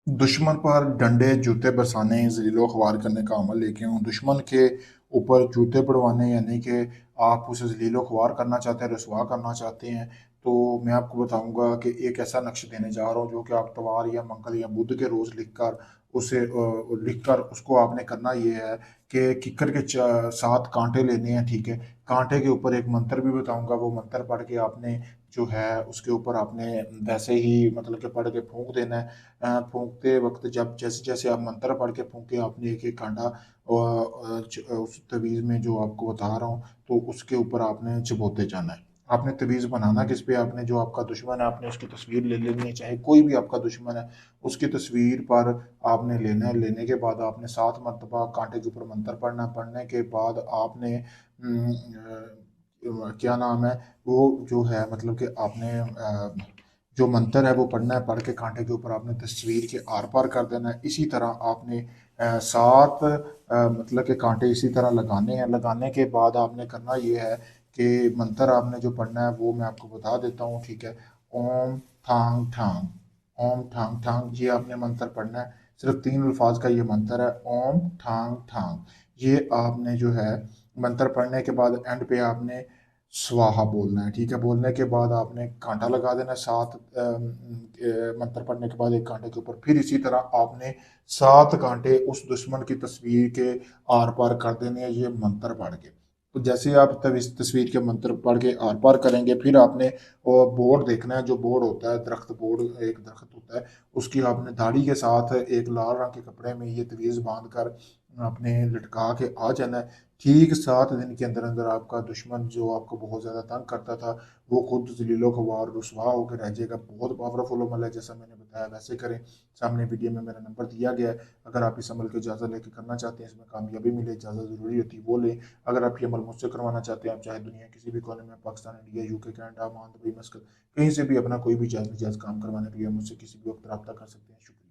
दुश्मन पर डंडे जूते बरसाने ज़लीलो ख्वार करने का अमल लेके हूँ। दुश्मन के ऊपर जूते पड़वाने, यानी कि आप उसे ज़लीलो ख्वार करना चाहते हैं, रुसवा करना चाहते हैं। तो मैं आपको बताऊंगा कि एक ऐसा नक्श देने जा रहा हूँ जो कि आप तवार या मंगल या बुध के रोज़ लिख कर उसको आपने करना ये है कि किक्कर के 7 कांटे लेने हैं, ठीक है। कांटे के ऊपर एक मंत्र भी बताऊंगा, वो मंत्र पढ़ के आपने जो है उसके ऊपर आपने वैसे ही मतलब कि पढ़ के फूंक देना है। फूंकते वक्त जब जैसे जैसे आप मंत्र पढ़ के फूंके, आपने एक एक कांटा उस तवीज़ में जो आपको बता रहा हूँ, तो उसके ऊपर आपने चुभोते जाना है। आपने तवीज़ बनाना किस पे, आपने जो आपका दुश्मन है आपने उसकी तस्वीर ले लेनी है, चाहे कोई भी आपका दुश्मन है उसकी तस्वीर पर आपने लेना है। लेने के बाद आपने 7 मरतबा कांटे के ऊपर मंत्र पढ़ना है। पढ़ने के बाद आपने क्या नाम है वो जो है मतलब कि आपने जो मंत्र है वो पढ़ना है। पढ़ के कांटे के ऊपर आपने तस्वीर के आर पार कर देना है। इसी तरह आपने 7 मतलब के कांटे इसी तरह लगाने हैं। लगाने के बाद आपने करना ये है कि मंत्र आपने जो पढ़ना है वो मैं आपको बता देता हूँ, ठीक है। ओम थांग थांग, ओम थांग थांग, ये आपने मंत्र पढ़ना है। सिर्फ 3 अल्फाज का ये मंत्र है, ओम थांग थांग। ये आपने जो है मंत्र पढ़ने के बाद एंड पे आपने स्वाहा बोलना है, ठीक है। बोलने के बाद आपने कांटा लगा देना है। मंत्र पढ़ने के बाद एक कांटे के ऊपर फिर इसी तरह आपने 7 कांटे उस दुश्मन की तस्वीर के आर पार कर देने हैं, ये मंत्र पढ़ के। तो जैसे ही आप तब इस तस्वीर के मंत्र पढ़ के आर पार करेंगे, फिर आपने बोर्ड देखना है। जो बोर्ड होता है, दरख्त बोर्ड, एक दरख्त होता है, उसकी आपने दाढ़ी के साथ एक लाल रंग के कपड़े में ये तवीज़ बांध कर आपने लटका के आ जाना है। ठीक 7 दिन के अंदर अंदर आपका दुश्मन जो आपको बहुत ज़्यादा तंग करता था, वो खुद जलीलो ख्वार रुसवा होकर रह जाएगा। बहुत पावरफुल अमल है, जैसा मैंने बताया वैसे करें। सामने वीडियो में मेरा नंबर दिया गया है। अगर आप इस अमल की इजाज़त लेकर करना चाहते हैं, इसमें कामयाबी मिले, इजाज़त ज़रूरी होती है वो लें। अगर आप ये अमल मुझसे करवाना चाहते हैं, आप चाहे दुनिया किसी भी कोने में, Pakistan, India, UK, Canada, Oman, Dubai, मस्कत, कहीं से भी अपना कोई भी जायज़ काम करवाने के लिए मुझसे किसी भी वक्त रब्ता कर सकते हैं। शुक्रिया।